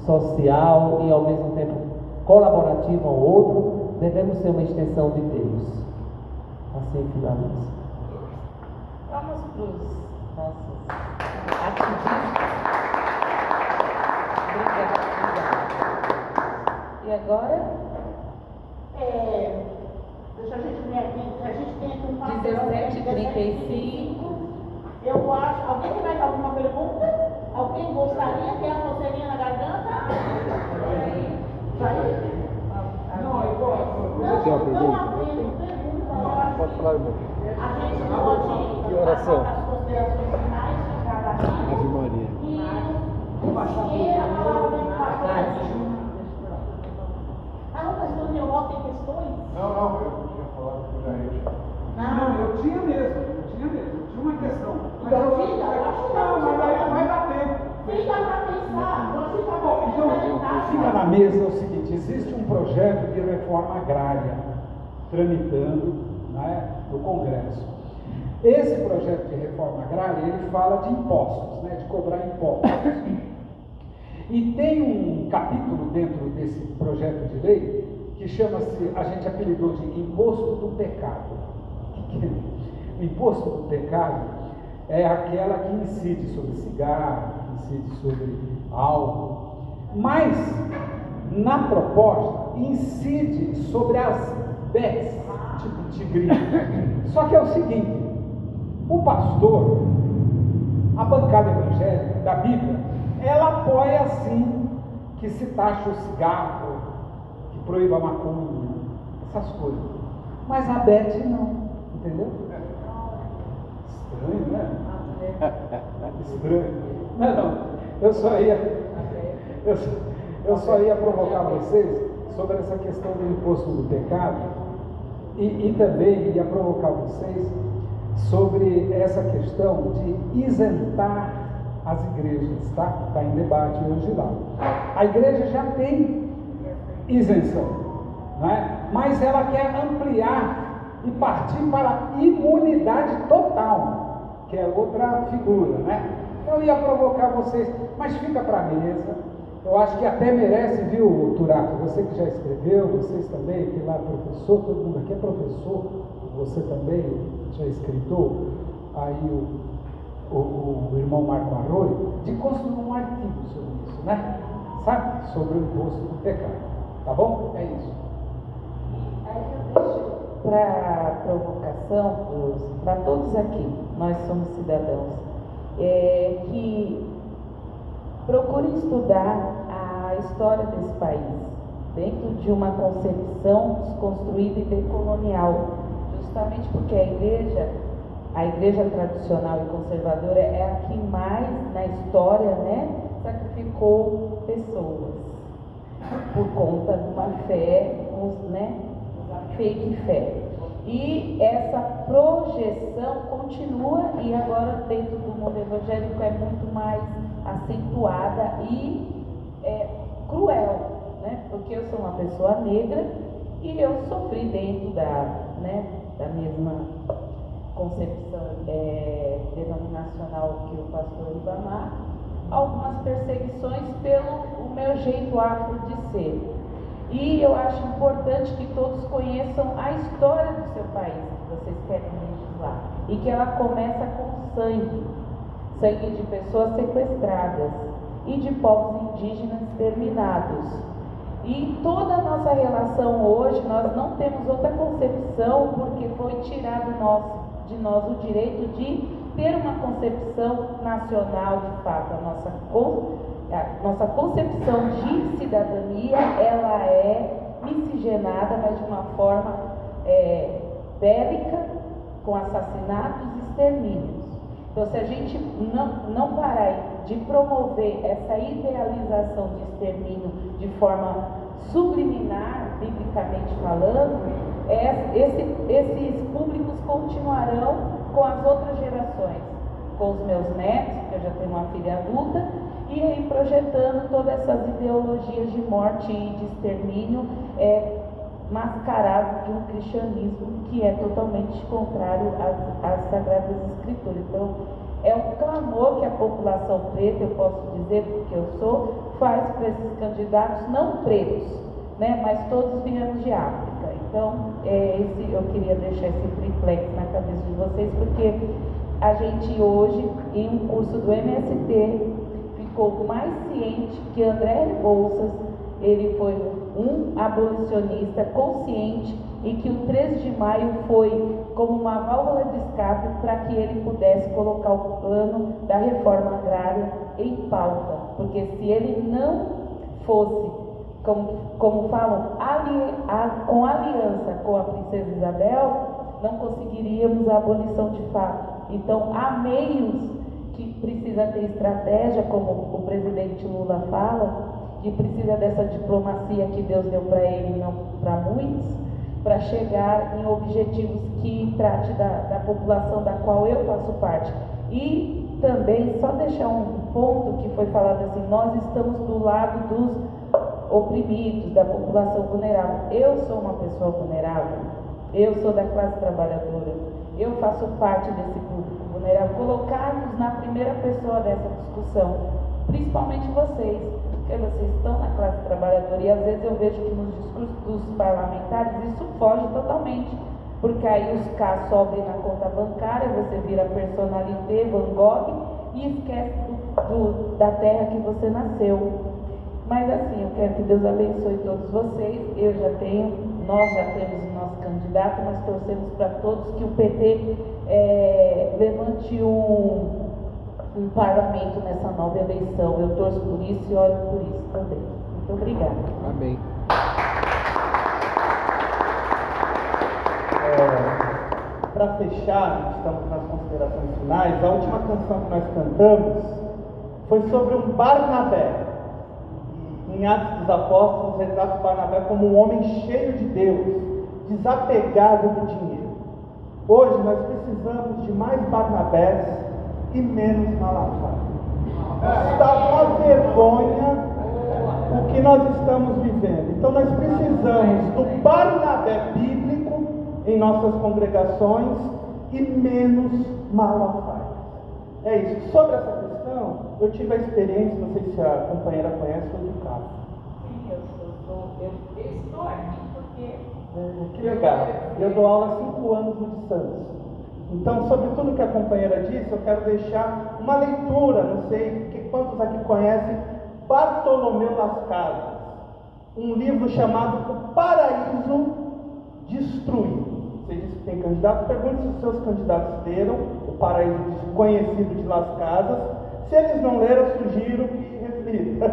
social e ao mesmo tempo colaborativo ao outro, devemos ser uma extensão de Deus. Assim finaliza. Vamos para os nossos ativistas. Obrigada. E agora? Deixa a gente ver aqui. A gente tem aqui um 17h35. Eu acho. Alguém tem mais alguma pergunta? Alguém gostaria? Tem a coceirinha na garganta? Jair? Não, eu gosto. Não havendo pergunta, Pode falar, irmão. a gente pode Que oração? passar as considerações finais de cada Ave um. Maria. E a palavra vem para mas no meu voto tem questões? Não, eu tinha falado com o Jair. Não, eu tinha mesmo. Eu tinha uma questão. Mas Então, eu fica, mas daí não vai dar tempo. Fica para pensar. Então, fica na mesa é o seguinte: existe um projeto de reforma agrária tramitando, né, no Congresso. Esse projeto de reforma agrária, ele fala de impostos, né, de cobrar impostos. E tem um capítulo dentro desse projeto de lei que chama-se, a gente apelidou de Imposto do Pecado. O Imposto do Pecado é aquela que incide sobre cigarro, que incide sobre álcool, mas na proposta incide sobre as bets, tipo tigrinho. Só que é o seguinte: o pastor, a bancada evangélica da Bíblia, ela apoia sim que se taxe o cigarro, que proíba a maconha, essas coisas. Mas a bet não, entendeu? Estranho, né? Estranho. Não, eu só ia provocar vocês sobre essa questão do imposto do pecado e também ia provocar vocês sobre essa questão de isentar as igrejas, tá? Está em debate hoje lá. A igreja já tem isenção, né? Mas ela quer ampliar e partir para a imunidade total, que é outra figura, né? Eu ia provocar vocês, mas fica para a mesa. Eu acho que até merece, viu, Turato? Você que já escreveu, vocês também, que lá é professor, todo mundo aqui é professor, você também já é escritor, aí o irmão Marco Arroio, de construir um artigo sobre isso, né? Sabe? Sobre o imposto do pecado. Tá bom? É isso. Aí eu deixo para provocação para todos aqui, nós somos cidadãos. que procure estudar a história desse país, dentro de uma concepção desconstruída e decolonial, justamente porque a igreja tradicional e conservadora é a que mais na história, né, sacrificou pessoas por conta de uma fé, né, fake fé. E essa projeção continua, e agora dentro do mundo evangélico é muito mais acentuada e cruel, né? Porque eu sou uma pessoa negra e eu sofri dentro da mesma concepção denominacional que o pastor Ribamar, algumas perseguições pelo meu jeito afro de ser. E eu acho importante que todos conheçam a história do seu país, que vocês querem legislar, e que ela começa com sangue de pessoas sequestradas e de povos indígenas exterminados. E toda a nossa relação hoje, nós não temos outra concepção, porque foi tirado de nós o direito de ter uma concepção nacional de fato. A nossa concepção de cidadania, ela é miscigenada, mas de uma forma bélica, com assassinatos e extermínios. Então, se a gente não parar de promover essa idealização de extermínio de forma subliminar, biblicamente falando, esses públicos continuarão com as outras gerações, com os meus netos, porque eu já tenho uma filha adulta, e aí projetando todas essas ideologias de morte e de extermínio mascarado de um cristianismo que é totalmente contrário às Sagradas Escrituras. Então, é um clamor que a população preta, eu posso dizer porque eu sou, faz para esses candidatos não pretos, né, mas todos viemos de África. Então, eu queria deixar esse triplex na cabeça de vocês, porque a gente hoje, em um curso do MST, ficou mais ciente que André Rebouças, ele foi um abolicionista consciente e que o 13 de maio foi como uma válvula de escape para que ele pudesse colocar o plano da reforma agrária em pauta, porque se ele não fosse, como falam, com aliança com a princesa Isabel, não conseguiríamos a abolição de fato. Então, há meios que precisa ter estratégia, como o presidente Lula fala, que precisa dessa diplomacia que Deus deu para ele e não para muitos, para chegar em objetivos que trate da população da qual eu faço parte. E também, só deixar um ponto que foi falado assim, nós estamos do lado dos oprimidos, da população vulnerável. Eu sou uma pessoa vulnerável, eu sou da classe trabalhadora, eu faço parte desse público vulnerável. Colocar-nos na primeira pessoa dessa discussão, principalmente vocês, porque vocês estão na classe trabalhadora, e às vezes eu vejo que nos discursos dos parlamentares isso foge totalmente, porque aí os K sobem na conta bancária, você vira personalité, Van Gogh, e esquece da terra que você nasceu. Mas assim, eu quero que Deus abençoe todos vocês. Nós já temos o nosso candidato, mas torcemos para todos que o PT levante um parlamento nessa nova eleição. Eu torço por isso e oro por isso também. Muito obrigada. Amém. Para fechar, estamos nas considerações finais, a última canção que nós cantamos foi sobre um Barnabé. Em Atos dos Apóstolos, retrata o Barnabé como um homem cheio de Deus, desapegado do dinheiro. Hoje nós precisamos de mais Barnabés e menos Malafaia. Está uma vergonha o que nós estamos vivendo. Então nós precisamos do Barnabé bíblico em nossas congregações e menos Malafaia. É isso. Sobre essa questão, eu tive a experiência, não sei se a companheira conhece, foi do caso. Sim, eu estou aqui porque... Que legal. Eu dou aula há 5 anos no de Santos. Então, sobre tudo que a companheira disse, eu quero deixar uma leitura, não sei quantos aqui conhecem, Bartolomeu Las Casas, um livro chamado O Paraíso Destruído. Você disse que tem candidato, pergunte se os seus candidatos leram O Paraíso Desconhecido de Las Casas. Se eles não leram, eu sugiro que reflitam.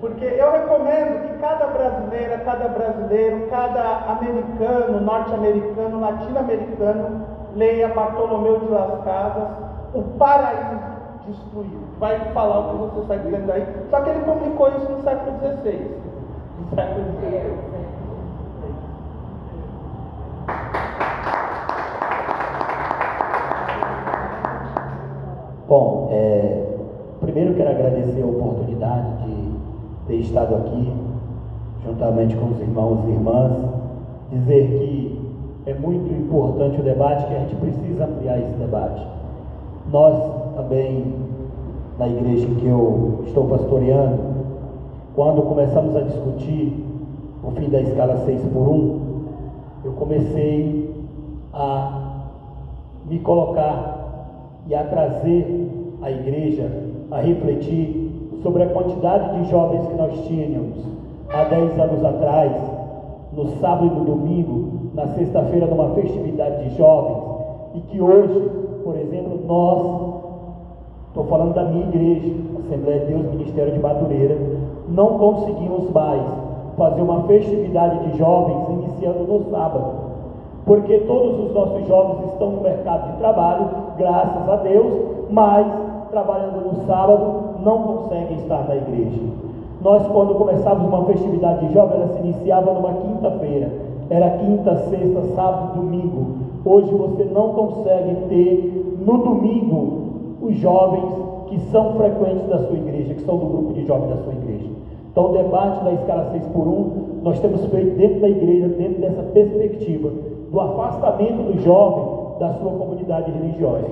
Porque eu recomendo que cada brasileira, cada brasileiro, cada americano, norte-americano, latino-americano, leia Bartolomeu de Las Casas, O Paraíso Destruído. Vai falar o que você está dizendo aí. Só que ele publicou isso no século XVI. No século XVI. Bom, primeiro quero agradecer a oportunidade de ter estado aqui, juntamente com os irmãos e irmãs, dizer que é muito importante o debate, que a gente precisa ampliar esse debate. Nós também, na igreja em que eu estou pastoreando, quando começamos a discutir o fim da escala 6x1, eu comecei a me colocar e a trazer a igreja a refletir sobre a quantidade de jovens que nós tínhamos há 10 anos atrás, no sábado e no domingo, na sexta-feira, numa festividade de jovens, e que hoje, por exemplo, nós, estou falando da minha igreja, Assembleia de Deus, Ministério de Madureira, não conseguimos mais fazer uma festividade de jovens iniciando no sábado, porque todos os nossos jovens estão no mercado de trabalho, graças a Deus, mas trabalhando no sábado não conseguem estar na igreja. Nós, quando começávamos uma festividade de jovem, ela se iniciava numa quinta-feira, era quinta, sexta, sábado, domingo. Hoje você não consegue ter no domingo os jovens que são frequentes da sua igreja, que são do grupo de jovens da sua igreja. Então o debate da escala 6x1, nós temos feito dentro da igreja, dentro dessa perspectiva do afastamento do jovem da sua comunidade religiosa,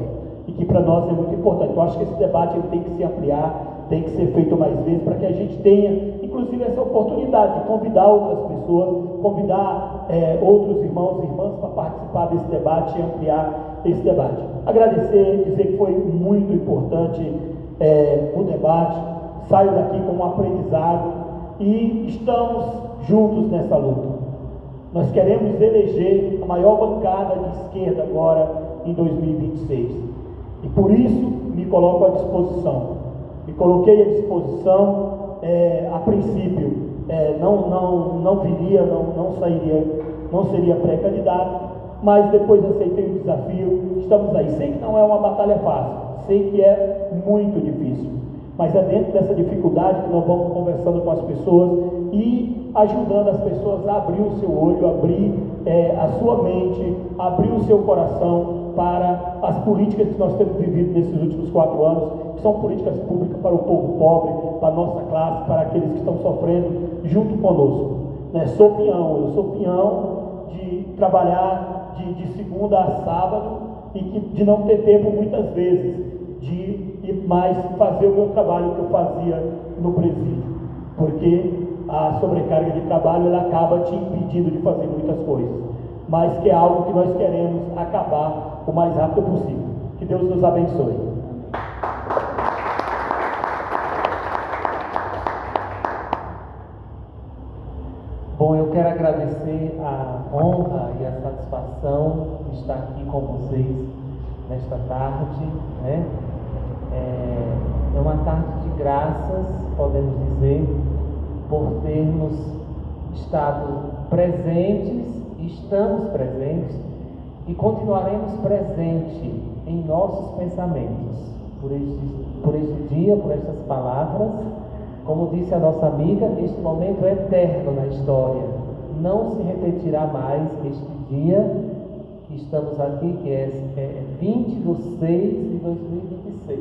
e que para nós é muito importante. Eu acho que esse debate ele tem que se ampliar, tem que ser feito mais vezes, para que a gente tenha, inclusive, essa oportunidade de convidar outras pessoas, convidar outros irmãos e irmãs para participar desse debate e ampliar esse debate. Agradecer, dizer que foi muito importante o debate, saio daqui com um aprendizado e estamos juntos nessa luta. Nós queremos eleger a maior bancada de esquerda agora em 2026. E por isso me coloco à disposição. Me coloquei à disposição, a princípio, não viria, não sairia, não seria pré-candidato, mas depois aceitei o desafio, estamos aí. Sei que não é uma batalha fácil, sei que é muito difícil, mas é dentro dessa dificuldade que nós vamos conversando com as pessoas e ajudando as pessoas a abrir o seu olho, abrir a sua mente, abrir o seu coração para as políticas que nós temos vivido nesses últimos 4 anos, que são políticas públicas para o povo pobre, para a nossa classe, para aqueles que estão sofrendo junto conosco. Eu sou peão de trabalhar de segunda a sábado e de não ter tempo muitas vezes de ir mais fazer o meu trabalho que eu fazia no presídio, porque a sobrecarga de trabalho ela acaba te impedindo de fazer muitas coisas, mas que é algo que nós queremos acabar o mais rápido possível. Que Deus nos abençoe. Bom, eu quero agradecer a honra e a satisfação de estar aqui com vocês nesta tarde, né? É uma tarde de graças, podemos dizer, por termos estado presentes, estamos presentes e continuaremos presentes em nossos pensamentos por este dia, por estas palavras. Como disse a nossa amiga, este momento é eterno na história, não se repetirá mais este dia que estamos aqui, que é 20/6 de 2026.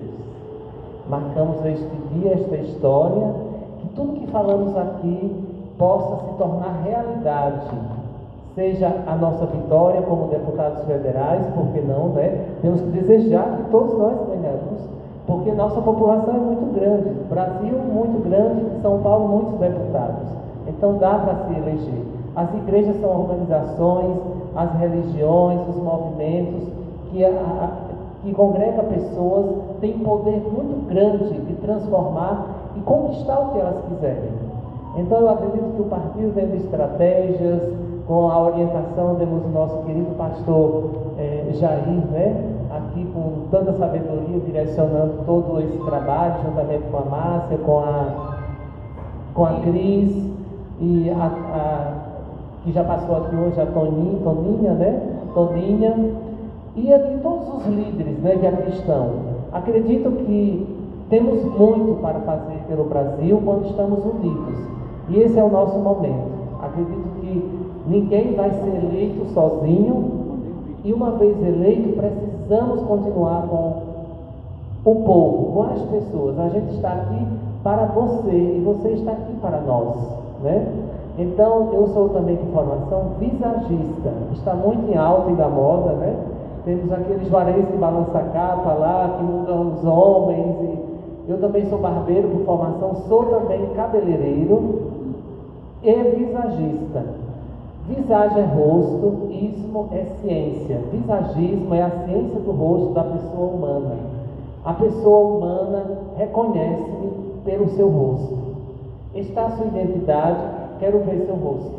Marcamos este dia, esta história, que tudo que falamos aqui possa se tornar realidade, seja a nossa vitória como deputados federais, porque não, né? Temos que desejar que todos nós ganhamos, porque nossa população é muito grande, Brasil muito grande, São Paulo muitos deputados, então dá para se eleger. As igrejas são organizações, as religiões, os movimentos que congregam pessoas, têm poder muito grande de transformar e conquistar o que elas quiserem. Então eu acredito que o partido dentro de estratégias, com a orientação do nosso querido pastor Jair, né, aqui aqui com tanta sabedoria, direcionando todo esse trabalho, juntamente com a Márcia, com a Cris, e que já passou aqui hoje, a Toninha, né? Toninha, e aqui todos os líderes, né, que aqui estão. Acredito que temos muito para fazer pelo Brasil quando estamos unidos, e esse é o nosso momento. Acredito que ninguém vai ser eleito sozinho, e uma vez eleito, precisamos continuar com o povo, com as pessoas. A gente está aqui para você, e você está aqui para nós, né? Então, eu sou também de formação visagista, está muito em alta e da moda, né? Temos aqueles Juarez que balança a capa lá, que mudam os homens, e eu também sou barbeiro por formação, sou também cabeleireiro e visagista. Visagem é rosto, ismo é ciência. Visagismo é a ciência do rosto da pessoa humana. A pessoa humana reconhece-me pelo seu rosto. Está a sua identidade, quero ver seu rosto.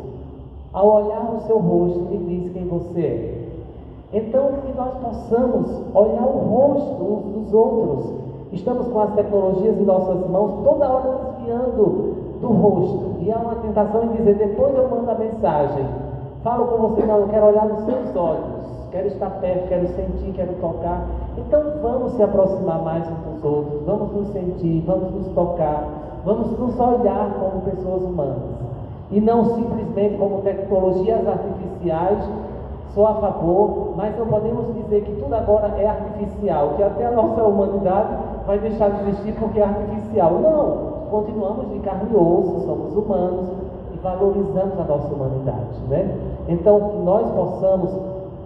Ao olhar o seu rosto, me diz quem você é. Então, que nós possamos olhar o rosto uns dos outros. Estamos com as tecnologias em nossas mãos, toda hora desviando do rosto. E há uma tentação em dizer, depois eu mando a mensagem. Falo com você, não, eu quero olhar nos seus olhos. Quero estar perto, quero sentir, quero tocar. Então vamos se aproximar mais uns dos outros. Vamos nos sentir, vamos nos tocar. Vamos nos olhar como pessoas humanas. E não simplesmente como tecnologias artificiais. Sou a favor, mas não podemos dizer que tudo agora é artificial, que até a nossa humanidade vai deixar de existir porque é artificial. Não, continuamos de carne e osso, somos humanos e valorizamos a nossa humanidade, né? Então, que nós possamos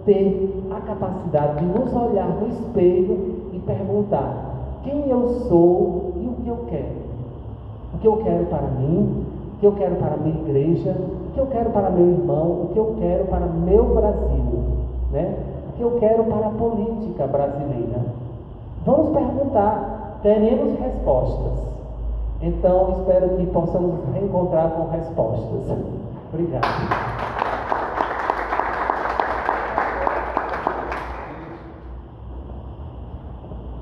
ter a capacidade de nos olhar no espelho e perguntar quem eu sou e o que eu quero. O que eu quero para mim, o que eu quero para a minha igreja, o que eu quero para meu irmão, o que eu quero para meu Brasil, né? O que eu quero para a política brasileira. Vamos perguntar, teremos respostas. Então, espero que possamos nos reencontrar com respostas. Obrigado.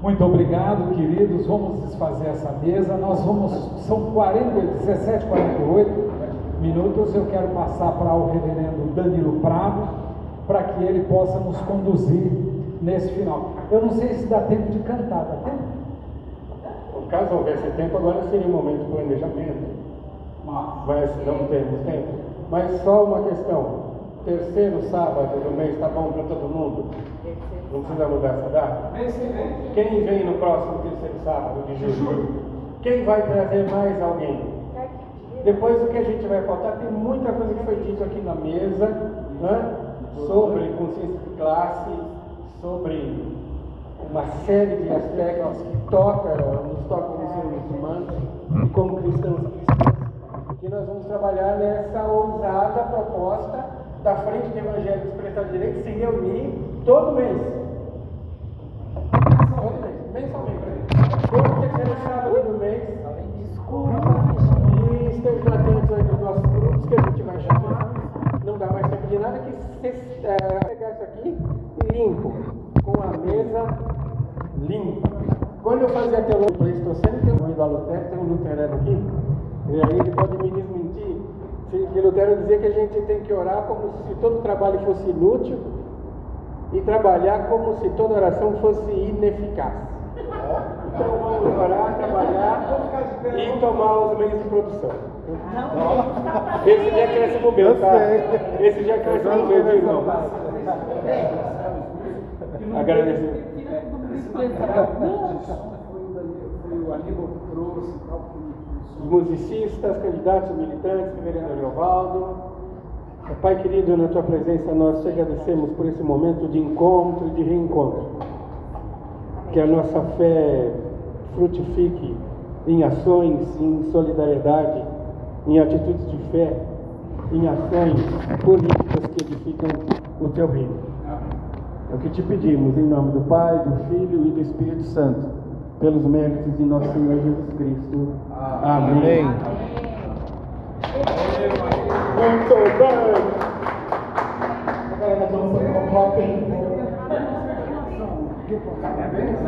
Muito obrigado, queridos. Vamos desfazer essa mesa. São 17h48 minutos. Eu quero passar para o reverendo Danilo Prado, para que ele possa nos conduzir nesse final. Eu não sei se dá tempo de cantar, dá tempo? Caso houvesse tempo, agora seria um momento de planejamento. Mas não temos tempo. Mas só uma questão. Terceiro sábado do mês, está bom para todo mundo? Não precisa mudar essa data? Quem vem no próximo terceiro sábado de julho? Quem vai trazer mais alguém? Depois, o que a gente vai pautar, tem muita coisa que foi dito aqui na mesa, né? Sobre consciência de classe, sobre uma série de aspectos que nos tocam nos seres humanos e como cristãos, que nós vamos trabalhar nessa ousada proposta da Frente de Evangelho Expressão de Direito se reunir todo mês. Todo mês, mensalmente. Todo terceiro sábado do mês. E estejam atentos aí nos nossos grupos que a gente vai chamar. Não dá mais tempo de nada que pegar isso aqui limpo, com a mesa limpa. Quando eu fazia teologia pleistocênica, eu fui da Lutero, tem um luterano aqui, e aí ele pode me desmentir, que Lutero dizia que a gente tem que orar como se todo trabalho fosse inútil e trabalhar como se toda oração fosse ineficaz. Então vamos orar, trabalhar e tomar os meios de produção. Esse já cresce o meu, tá? Esse já cresce o meu, irmão. Agradecer. Os musicistas, candidatos, militantes, reverendo Ariovaldo. Pai querido, na tua presença nós te agradecemos por esse momento de encontro e de reencontro. Que a nossa fé frutifique em ações, em solidariedade, em atitudes de fé, em ações políticas que edificam o teu reino. É o que te pedimos, em nome do Pai, do Filho e do Espírito Santo, pelos méritos de nosso Senhor Jesus Cristo. Amém. Muito bem. Agora nós vamos colocar Cada vez